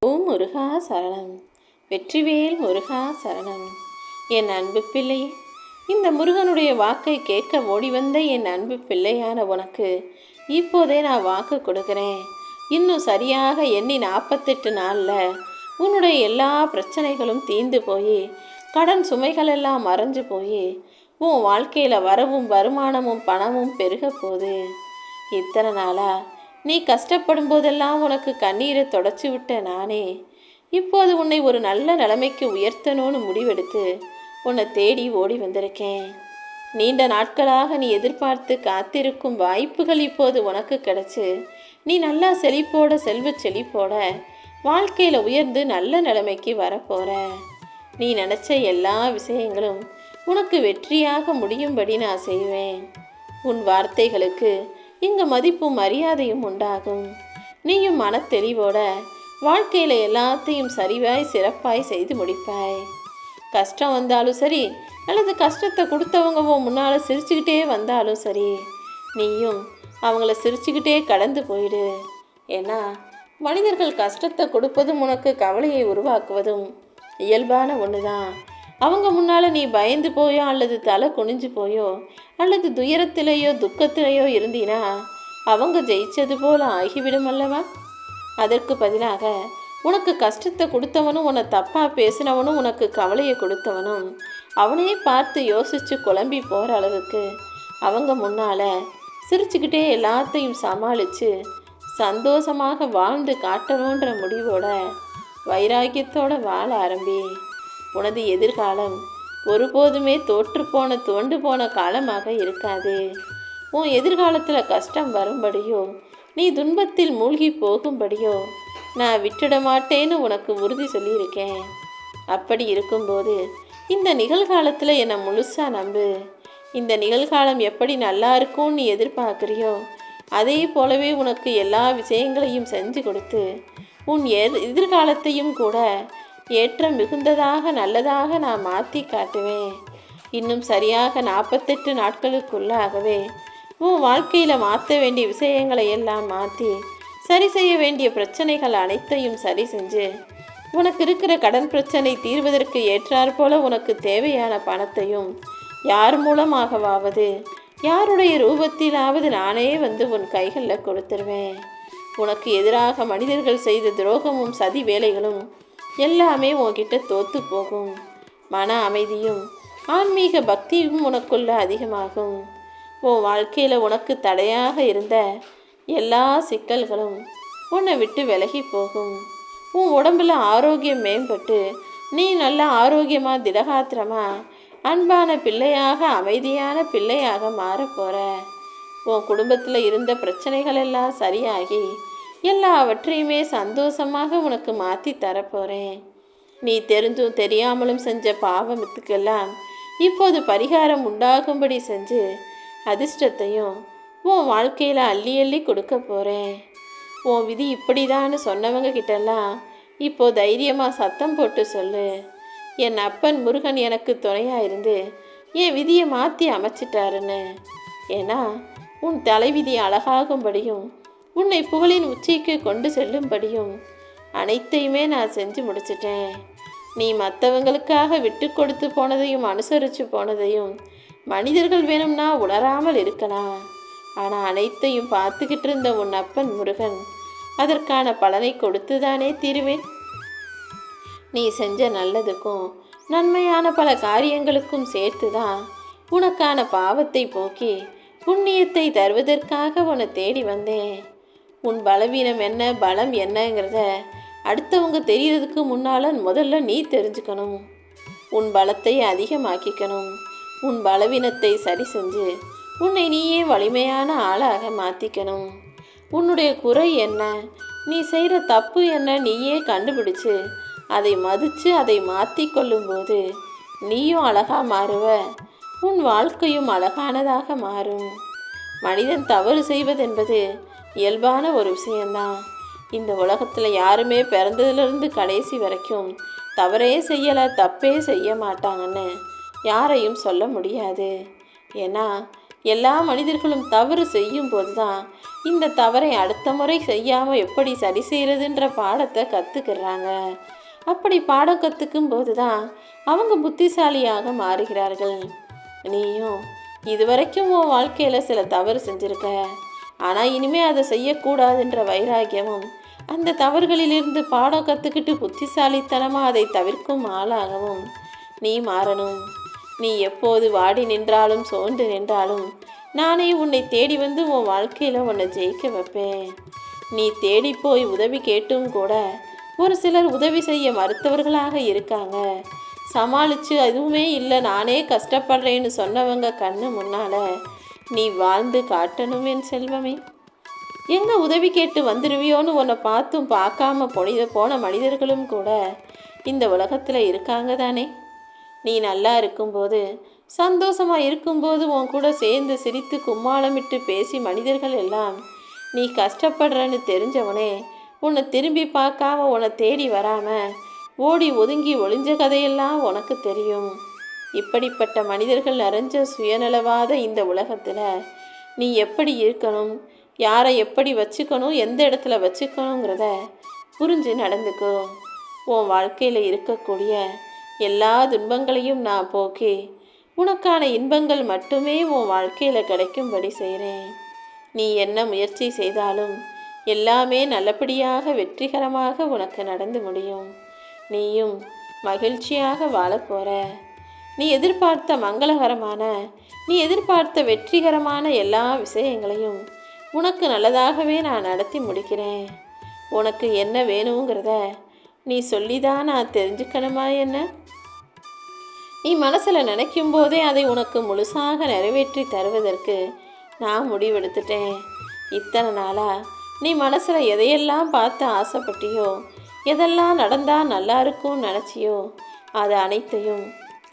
ஓம் முருகா சரணம். வெற்றிவேல் முருகா சரணம். என் அன்பு பிள்ளை, இந்த முருகனுடைய வாக்கை கேட்க ஓடி வந்த என் அன்பு பிள்ளையான உனக்கு இப்போதே நான் வாக்கு கொடுக்குறேன். இன்னும் சரியாக எண்ணி 48 நாளில் உன்னுடைய எல்லா பிரச்சனைகளும் தீர்ந்து போய் கடன் சுமைகள் எல்லாம் மறைஞ்சு போய் உன் வாழ்க்கையில் வரவும் வருமானமும் பணமும் பெருக போகுது. இத்தனை நாளாக நீ கஷ்டப்படும் போதெல்லாம் உனக்கு கண்ணீரை தொடச்சி விட்ட நானே இப்போது உன்னை ஒரு நல்ல நிலைமைக்கு உயர்த்தணும்னு முடிவெடுத்து உன்னை தேடி ஓடி வந்திருக்கேன். நீண்ட நாட்களாக நீ எதிர்பார்த்து காத்திருக்கும் வாய்ப்புகள் இப்போது உனக்கு கிடைச்சு நீ நல்லா செழிப்போட செழிப்போட வாழ்க்கையில் உயர்ந்து நல்ல நிலைமைக்கு வரப்போற. நீ நினச்ச எல்லா விஷயங்களும் உனக்கு வெற்றியாக முடியும்படி நான் செய்வேன். உன் வார்த்தைகளுக்கு இங்கு மதிப்பும் மரியாதையும் உண்டாகும். நீயும் மனத்தெளிவோட வாழ்க்கையில் எல்லாத்தையும் சரிவாய் சிறப்பாய் செய்து முடிப்பாய். கஷ்டம் வந்தாலும் சரி, அல்லது கஷ்டத்தை கொடுத்தவங்க முன்னால் சிரிச்சுக்கிட்டே வந்தாலும் சரி, நீயும் அவங்கள சிரிச்சுக்கிட்டே கடந்து போயிடு. ஏன்னா மனிதர்கள் கஷ்டத்தை கொடுப்பதும் உனக்கு கவலையை உருவாக்குவதும் இயல்பான ஒன்று தான். அவங்க முன்னால் நீ பயந்து போயோ அல்லது தலை குனிஞ்சு போயோ அல்லது துயரத்திலேயோ துக்கத்திலேயோ இருந்தீனா அவங்க ஜெயிச்சது போல ஆகிவிடும் அல்லவா? அதற்கு பதிலாக உனக்கு கஷ்டத்தை கொடுத்தவனும் உன்னை தப்பாக பேசினவனும் உனக்கு கவலையை கொடுத்தவனும் அவனையே பார்த்து யோசித்து குழம்பி போகிற அளவுக்கு அவங்க முன்னால் சிரிச்சுக்கிட்டே எல்லாத்தையும் சமாளித்து சந்தோஷமாக வாழ்ந்து காட்டணுன்ற முடிவோட வைராக்கியத்தோடு வாழ ஆரம்பி. உனது எதிர்காலம் ஒருபோதுமே தோற்றுப்போன துவண்டு போன காலமாக இருக்காது. உன் எதிர்காலத்தில் கஷ்டம் வரும்படியோ நீ துன்பத்தில் மூழ்கி போகும்படியோ நான் விட்டுட மாட்டேன்னு உனக்கு உறுதி சொல்லியிருக்கேன். அப்படி இருக்கும்போது இந்த நிகழ்காலத்தில் என்னை முழுசாக நம்பு. இந்த நிகழ்காலம் எப்படி நல்லா இருக்கும்னு நீ எதிர்பார்க்குறியோ அதே போலவே உனக்கு எல்லா விஷயங்களையும் செஞ்சு கொடுத்து உன் எதிர்காலத்தையும் கூட ஏற்ற மிகுந்ததாக நல்லதாக நான் மாற்றி காட்டுவேன். இன்னும் சரியாக 48 நாட்களுக்குள்ளாகவே உன் வாழ்க்கையில் மாற்ற வேண்டிய விஷயங்களை எல்லாம் மாற்றி சரி செய்ய வேண்டிய பிரச்சனைகள் அனைத்தையும் சரி செஞ்சு உனக்கு இருக்கிற கடன் பிரச்சனை தீர்வதற்கு ஏற்றாற்போல உனக்கு தேவையான பணத்தையும் யார் மூலமாகவாவது யாருடைய ரூபத்திலாவது நானே வந்து உன் கைகளில் கொடுத்துருவேன். உனக்கு எதிராக மனிதர்கள் செய்த துரோகமும் சதி வேலைகளும் எல்லாமே உன்கிட்ட தோத்து போகும். மன அமைதியும் ஆன்மீக பக்தியும் உனக்குள்ள அதிகமாகும். உன் வாழ்க்கையில் உனக்கு தடையாக இருந்த எல்லா சிக்கல்களும் உன்னை விட்டு விலகி போகும். உன் உடம்புல ஆரோக்கியம் மேம்பட்டு நீ நல்ல ஆரோக்கியமாக திடகாத்திரமாக அன்பான பிள்ளையாக அமைதியான பிள்ளையாக மாறப்போகிற. உன் குடும்பத்தில் இருந்த பிரச்சனைகள் எல்லாம் சரியாகி எல்லாவற்றையுமே சந்தோஷமாக உனக்கு மாற்றி தரப்போகிறேன். நீ தெரிஞ்சும் தெரியாமலும் செஞ்ச பாவத்துக்கெல்லாம் இப்போது பரிகாரம் உண்டாகும்படி செஞ்சு அதிர்ஷ்டத்தையும் உன் வாழ்க்கையில் அள்ளி அள்ளி கொடுக்க போகிறேன். உன் விதி இப்படிதான்னு சொன்னவங்க கிட்டெல்லாம் இப்போ தைரியமாக சத்தம் போட்டு சொல்லு, என் அப்பன் முருகன் எனக்கு துணையாக இருந்து என் விதியை மாற்றி அமைச்சிட்டாருன்னு. ஏன்னா உன் தலைவிதி அழகாகும்படியும் உன்னை புகழின் உச்சிக்கு கொண்டு செல்லும்படியும் அனைத்தையுமே நான் செஞ்சு முடிச்சிட்டேன். நீ மற்றவங்களுக்காக விட்டு கொடுத்து போனதையும் அனுசரித்து போனதையும் மனிதர்கள் வேணும்னா உணராமல் இருக்கலாம். ஆனால் அனைத்தையும் பார்த்துக்கிட்டு இருந்த உன் அப்பன் முருகன் அதற்கான பலனை கொடுத்து தானே தீருவேன். நீ செஞ்ச நல்லதுக்கும் நன்மையான பல காரியங்களுக்கும் சேர்த்து தான் உனக்கான பாவத்தை போக்கி புண்ணியத்தை தருவதற்காக உன்னை தேடி வந்தேன். உன் பலவீனம் என்ன பலம் என்னங்கிறத அடுத்தவங்க தெரியறதுக்கு முன்னால் முதல்ல நீ தெரிஞ்சுக்கணும். உன் பலத்தை அதிகமாக்கிக்கணும். உன் பலவீனத்தை சரி செஞ்சு உன்னை நீயே வலிமையான ஆளாக மாற்றிக்கணும். உன்னுடைய குறை என்ன, நீ செய்கிற தப்பு என்ன நீயே கண்டுபிடிச்சு அதை மதித்து அதை மாற்றி கொள்ளும்போது நீயும் அழகாக மாறுவ, உன் வாழ்க்கையும் அழகானதாக மாறும். மனிதன் தவறு செய்வதென்பது இயல்பான ஒரு விஷயந்தான். இந்த உலகத்தில் யாருமே பிறந்ததுலேருந்து கடைசி வரைக்கும் தவறே செய்யலை தப்பே செய்ய மாட்டாங்கன்னு யாரையும் சொல்ல முடியாது. ஏன்னா எல்லா மனிதர்களும் தவறு செய்யும் போது தான் இந்த தவறை அடுத்த முறை செய்யாமல் எப்படி சரி செய்கிறதுன்ற பாடத்தை கற்றுக்கிறாங்க. அப்படி பாடம் கற்றுக்கும் போது தான் அவங்க புத்திசாலியாக மாறுகிறார்கள். நீயும் இதுவரைக்கும் உன் வாழ்க்கையில் சில தவறு செஞ்சுருக்க. ஆனால் இனிமேல் அதை செய்யக்கூடாதுன்ற வைராக்கியமும் அந்த தவறுகளிலிருந்து பாடம் கற்றுக்கிட்டு புத்திசாலித்தனமாக அதை தவிர்க்கும் ஆளாகவும் நீ மாறணும். நீ எப்போது வாடி நின்றாலும் சோர்ந்து நின்றாலும் நானே உன்னை தேடி வந்து உன் வாழ்க்கையில் உன்னை ஜெயிக்க வைப்பேன். நீ தேடி போய் உதவி கேட்டும் கூட ஒரு சிலர் உதவி செய்ய மறுத்தவர்களாக இருக்காங்க. சமாளித்து அதுவுமே இல்லை நானே கஷ்டப்படுறேன்னு சொன்னவங்க கண்ணு முன்னால் நீ வாழ்ந்து காட்டணும் என் செல்வமே. எங்கே உதவி கேட்டு வந்துடுவியோன்னு உன்னை பார்த்தும் பார்க்காம போன மனிதர்களும் கூட இந்த உலகத்தில் இருக்காங்க தானே. நீ நல்லா இருக்கும்போது சந்தோஷமாக இருக்கும்போது உன் கூட சேர்ந்து சிரித்து கும்மாளமிட்டு பேசி மனிதர்கள் எல்லாம் நீ கஷ்டப்படுறன்னு தெரிஞ்சவனே உன்னை திரும்பி பார்க்காம உன்னை தேடி வராமல் ஓடி ஒதுங்கி ஒளிஞ்ச கதையெல்லாம் உனக்கு தெரியும். இப்படிப்பட்ட மனிதர்கள் நிறைஞ்ச சுயநலவாத இந்த உலகத்தில் நீ எப்படி இருக்கணும், யாரை எப்படி வச்சுக்கணும், எந்த இடத்துல வச்சுக்கணுங்கிறத புரிஞ்சு நடந்துக்கோ. உன் வாழ்க்கையில் இருக்கக்கூடிய எல்லா துன்பங்களையும் நான் போக்கி உனக்கான இன்பங்கள் மட்டுமே உன் வாழ்க்கையில் கிடைக்கும்படி செய்கிறேன். நீ என்ன முயற்சி செய்தாலும் எல்லாமே நல்லபடியாக வெற்றிகரமாக உனக்கு நடந்து முடியும். நீயும் மகிழ்ச்சியாக வாழப்போகிற. நீ எதிர்பார்த்த வெற்றிகரமான எல்லா விஷயங்களையும் உனக்கு நல்லதாகவே நான் நடத்தி முடிக்கிறேன். உனக்கு என்ன வேணுங்கிறத நீ சொல்லிதான் நான் தெரிஞ்சுக்கணுமா என்ன? நீ மனசில் நினைக்கும் போதே அதை உனக்கு முழுசாக நிறைவேற்றி தருவதற்கு நான் முடிவெடுத்துட்டேன். இத்தனை நாளாக நீ மனசில் எதையெல்லாம் பார்த்து ஆசைப்பட்டியோ, எதெல்லாம் நடந்தால் நல்லா இருக்கும்னு நினச்சியோ, அது அனைத்தையும்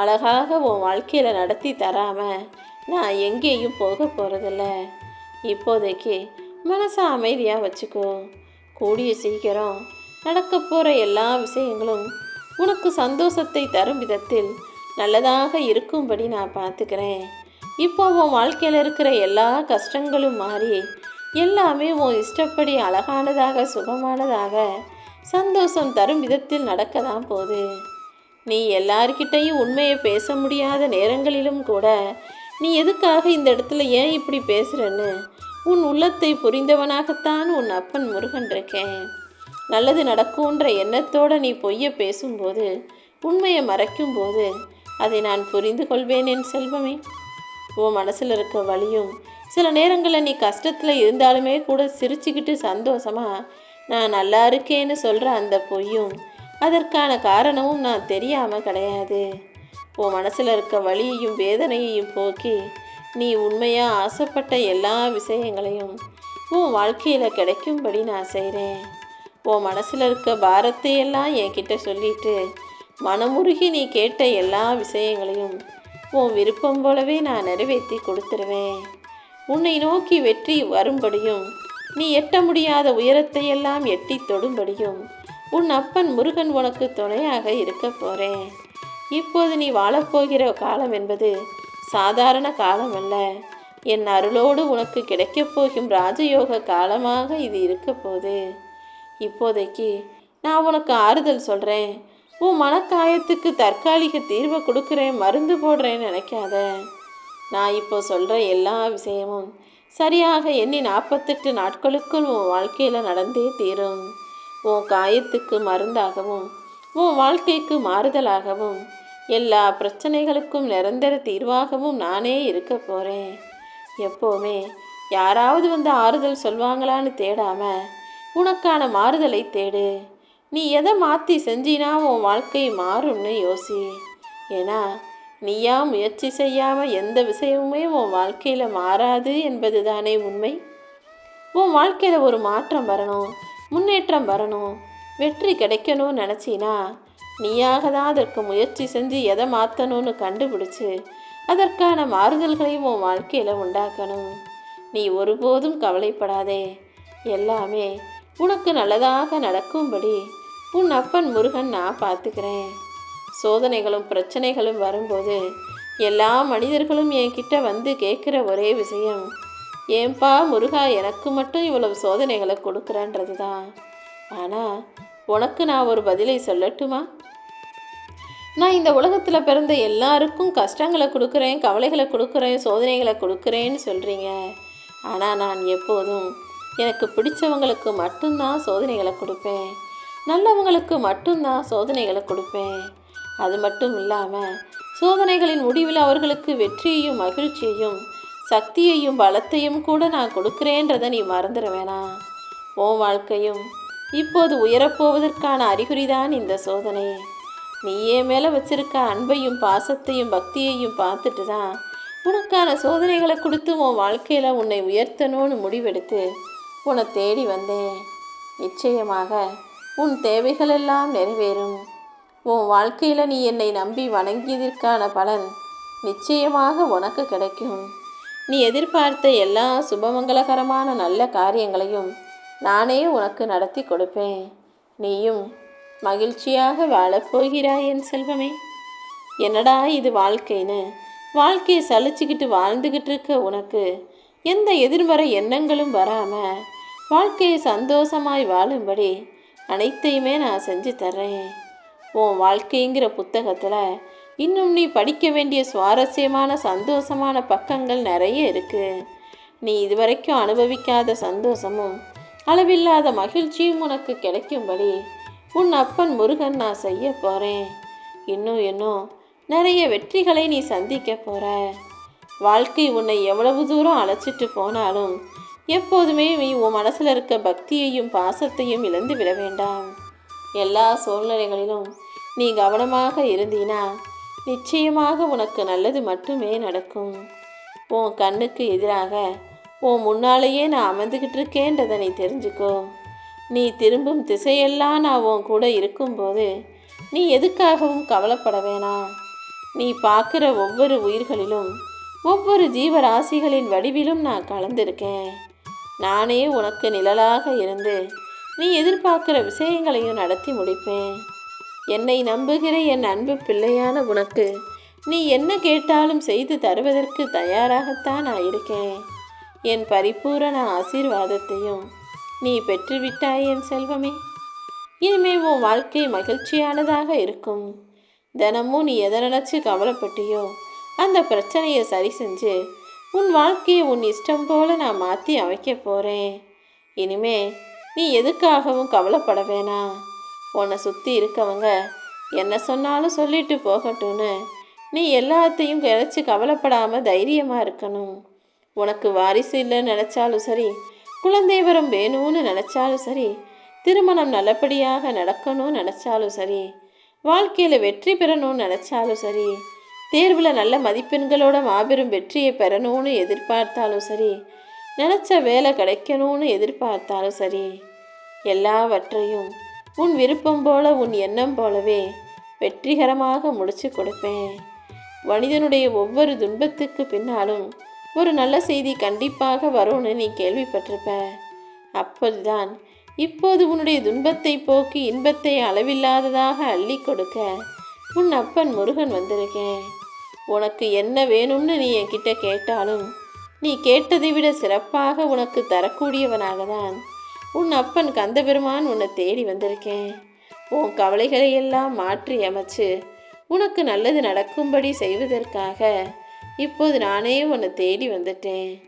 அழகாக உன் வாழ்க்கையில் நடத்தி தராமல் நான் எங்கேயும் போக போகிறதில்ல. இப்போதைக்கு மனசை அமைதியாக வச்சுக்கோ. கூடிய சீக்கிரம் நடக்க போகிற எல்லா விஷயங்களும் உனக்கு சந்தோஷத்தை தரும் விதத்தில் நல்லதாக இருக்கும்படி நான் பார்த்துக்கிறேன். இப்போ உன் வாழ்க்கையில் இருக்கிற எல்லா கஷ்டங்களும் மாறி எல்லாமே உன் இஷ்டப்படி அழகானதாக சுகமானதாக சந்தோஷம் தரும் விதத்தில் நடக்க தான் போகுது. நீ எல்லார்கிட்டையும் உண்மையை பேச முடியாத நேரங்களிலும் கூட நீ எதுக்காக இந்த இடத்துல ஏன் இப்படி பேசுகிறன்னு உன் உள்ளத்தை புரிந்தவனாகத்தான் உன் அப்பன் முருகன் இருக்கேன். நல்லது நடக்கும்ன்ற எண்ணத்தோடு நீ பொய்யை பேசும்போது, உண்மையை மறைக்கும்போது அதை நான் புரிந்து கொள்வேன் என் செல்வமே. உன் மனசில் இருக்க வலியும் சில நேரங்களில் நீ கஷ்டத்தில் இருந்தாலுமே கூட சிரிச்சுக்கிட்டு சந்தோஷமாக நான் நல்லா இருக்கேன்னு சொல்கிற அந்த பொய்யும் அதற்கான காரணமும் நான் தெரியாமல் கிடையாது. உன் மனசில் இருக்க வலியையும் வேதனையையும் போக்கி நீ உண்மையாக ஆசைப்பட்ட எல்லா விஷயங்களையும் உன் வாழ்க்கையில் கிடைக்கும்படி நான் செய்கிறேன். உன் மனசில் இருக்க பாரத்தையெல்லாம் என்கிட்ட சொல்லிட்டு மனமுருகி நீ கேட்ட எல்லா விஷயங்களையும் உன் விருப்பம் போலவே நான் நிறைவேற்றி கொடுத்துருவேன். உன்னை நோக்கி வெற்றி வரும்படியும் நீ எட்ட முடியாத உயரத்தையெல்லாம் எட்டி தொடும்படியும் உன் அப்பன் முருகன் உனக்கு துணையாக இருக்க போகிறேன். இப்போது நீ வாழப்போகிற காலம் என்பது சாதாரண காலம் அல்ல. என் அருளோடு உனக்கு கிடைக்கப் போகும் ராஜயோக காலமாக இது இருக்க போகுது. இப்போதைக்கு நான் உனக்கு ஆறுதல் சொல்கிறேன். உன் மனக்காயத்துக்கு தற்காலிக தீர்வை கொடுக்குறேன், மருந்து போடுறேன்னு நினைக்காத. நான் இப்போ சொல்கிற எல்லா விஷயமும் சரியாக எண்ணி 48 நாட்களுக்குள் உன் வாழ்க்கையில் நடந்தே தீரும். உன் காயத்துக்கு மருந்தாகவும் உன் வாழ்க்கைக்கு மாறுதலாகவும் எல்லா பிரச்சனைகளுக்கும் நிரந்தர தீர்வாகவும் நானே இருக்க போகிறேன். எப்போவுமே யாராவது வந்து ஆறுதல் சொல்வாங்களான்னு தேடாமல் உனக்கான மாறுதலை தேடு. நீ எதை மாற்றி செஞ்சினா உன் வாழ்க்கை மாறும்னு யோசி. ஏன்னா நீயா முயற்சி செய்யாமல் எந்த விஷயமுமே உன் வாழ்க்கையில் மாறாது என்பது தானே உண்மை. உன் வாழ்க்கையில் ஒரு மாற்றம் வரணும், முன்னேற்றம் வரணும், வெற்றி கிடைக்கணும்னு நினச்சினா நீயாக தான் அதற்கு முயற்சி செஞ்சு எதை மாற்றணும்னு கண்டுபிடிச்சு அதற்கான மாறுதல்களையும் உன் வாழ்க்கையில் உண்டாக்கணும். நீ ஒருபோதும் கவலைப்படாதே. எல்லாமே உனக்கு நல்லதாக நடக்கும்படி உன் அப்பன் முருகன் நான் பார்த்துக்கிறேன். சோதனைகளும் பிரச்சனைகளும் வரும்போது எல்லா மனிதர்களும் என்கிட்ட வந்து கேட்குற ஒரே விஷயம், ஏன்பா முருகா எனக்கு மட்டும் இவ்வளவு சோதனைகளை கொடுக்குறன்றது தான். ஆனால் உனக்கு நான் ஒரு பதிலை சொல்லட்டுமா? நான் இந்த உலகத்தில் பிறந்த எல்லாருக்கும் கஷ்டங்களை கொடுக்குறேன், கவலைகளை கொடுக்குறேன், சோதனைகளை கொடுக்குறேன்னு சொல்கிறீங்க. ஆனால் நான் எப்போதும் எனக்கு பிடிச்சவங்களுக்கு மட்டும்தான் சோதனைகளை கொடுப்பேன், நல்லவங்களுக்கு மட்டும்தான் சோதனைகளை கொடுப்பேன். அது மட்டும் இல்லாமல் சோதனைகளின் முடிவில் அவர்களுக்கு வெற்றியையும் மகிழ்ச்சியையும் சக்தியையும் பலத்தையும் கூட நான் கொடுக்குறேன்றதை நீ மறந்துட வேணாம். உன் வாழ்க்கையும் இப்போது உயரப்போவதற்கான அறிகுறிதான் இந்த சோதனை. நீயே மேலே வச்சிருக்க அன்பையும் பாசத்தையும் பக்தியையும் பார்த்துட்டு தான் உனக்கான சோதனைகளை கொடுத்து உன் வாழ்க்கையில் உன்னை உயர்த்தணும்னு முடிவெடுத்து உன்னை தேடி வந்தேன். நிச்சயமாக உன் தேவைகளெல்லாம் நிறைவேறும். உன் வாழ்க்கையில் நீ என்னை நம்பி வணங்கியதற்கான பலன் நிச்சயமாக உனக்கு கிடைக்கும். நீ எதிர்பார்த்த எல்லா சுபமங்கலகரமான நல்ல காரியங்களையும் நானே உனக்கு நடத்தி கொடுப்பேன். நீயும் மகிழ்ச்சியாக வாழப்போகிறாய் என் செல்வமே. என்னடா இது வாழ்க்கைன்னு வாழ்க்கையை சலிச்சுக்கிட்டு வாழ்ந்துக்கிட்டு இருக்க உனக்கு எந்த எதிர்மறை எண்ணங்களும் வராமல் வாழ்க்கையை சந்தோஷமாய் வாழும்படி அனைத்தையுமே நான் செஞ்சு தர்றேன். உன் வாழ்க்கைங்கிற புத்தகத்தில் இன்னும் நீ படிக்க வேண்டிய சுவாரஸ்யமான சந்தோஷமான பக்கங்கள் நிறைய இருக்குது. நீ இதுவரைக்கும் அனுபவிக்காத சந்தோஷமும் அளவில்லாத மகிழ்ச்சியும் உனக்கு கிடைக்கும்படி உன் அப்பன் முருகன் நான் செய்ய போகிறேன். இன்னும் நிறைய வெற்றிகளை நீ சந்திக்க போகிற. வாழ்க்கை உன்னை எவ்வளவு தூரம் அழைச்சிட்டு போனாலும் எப்போதுமே நீ உன் மனசில் இருக்க பக்தியையும் பாசத்தையும் இழந்து விட வேண்டாம். எல்லா சூழ்நிலைகளிலும் நீ கவனமாக இருந்தீனா நிச்சயமாக உனக்கு நல்லது மட்டுமே நடக்கும். உன் கண்ணுக்கு எதிராக உன் முன்னாலேயே நான் அமர்ந்துக்கிட்டு இருக்கேன்றதை நீ தெரிஞ்சுக்கோ. நீ திரும்பும் திசையெல்லாம் நான் உன் கூட இருக்கும்போது நீ எதுக்காகவும் கவலைப்பட வேணாம். நீ பார்க்குற ஒவ்வொரு உயிர்களிலும் ஒவ்வொரு ஜீவராசிகளின் வடிவிலும் நான் கலந்திருக்கேன். நானே உனக்கு நிழலாக இருந்து நீ எதிர்பார்க்குற விஷயங்களையும் நடத்தி முடிப்பேன். என்னை நம்புகிற என் அன்பு பிள்ளையான உனக்கு நீ என்ன கேட்டாலும் செய்து தருவதற்கு தயாராகத்தான் நான் இருக்கேன். என் பரிபூரண ஆசீர்வாதத்தையும் நீ பெற்றுவிட்டாய் என் செல்வமே. இனிமே உன் வாழ்க்கை மகிழ்ச்சியானதாக இருக்கும். தினமும் நீ எதை நினச்சி கவலைப்பட்டியோ அந்த பிரச்சனையை சரி செஞ்சு உன் வாழ்க்கையை உன் இஷ்டம் போல் நான் மாற்றி அமைக்க போகிறேன். இனிமே நீ எதுக்காகவும் கவலைப்பட வேணாம். உன்னை சுற்றி இருக்கவங்க என்ன சொன்னாலும் சொல்லிட்டு போகட்டும்னு நீ எல்லாத்தையும் கிளச்சி கவலைப்படாமல் தைரியமாக இருக்கணும். உனக்கு வாரிசு இல்லைன்னு நினச்சாலும் சரி, குழந்தை வரம் வேணும்னு நினச்சாலும் சரி, திருமணம் நல்லபடியாக நடக்கணும்னு நினச்சாலும் சரி, வாழ்க்கையில் வெற்றி பெறணும்னு நினச்சாலும் சரி, தேர்வில் நல்ல மதிப்பெண்களோட மாபெரும் வெற்றியை பெறணும்னு எதிர்பார்த்தாலும் சரி, நினச்ச வேலை கிடைக்கணும்னு எதிர்பார்த்தாலும் சரி, எல்லாவற்றையும் உன் விருப்பம் போல உன் எண்ணம் போலவே வெற்றிகரமாக முடிச்சு கொடுப்பேன். மனிதனுடைய ஒவ்வொரு துன்பத்துக்கு பின்னாலும் ஒரு நல்ல செய்தி கண்டிப்பாக வரும்னு நீ கேள்விப்பட்டிருப்ப. அப்போதுதான் இப்போது உன்னுடைய துன்பத்தை போக்கி இன்பத்தை அளவில்லாததாக அள்ளி கொடுக்க உன் அப்பன் முருகன் வந்திருக்கேன். உனக்கு என்ன வேணும்னு நீ என்கிட்ட கேட்டாலும் நீ கேட்டதை விட சிறப்பாக உனக்கு தரக்கூடியவனாக தான் உன் அப்பன் கந்தபெருமான் உன்னை தேடி வந்திருக்கேன். உன் கவலைகளை எல்லாம் மாற்றி அமைச்சு உனக்கு நல்லது நடக்கும்படி செய்வதற்காக இப்போது நானே உன்னை தேடி வந்துட்டேன்.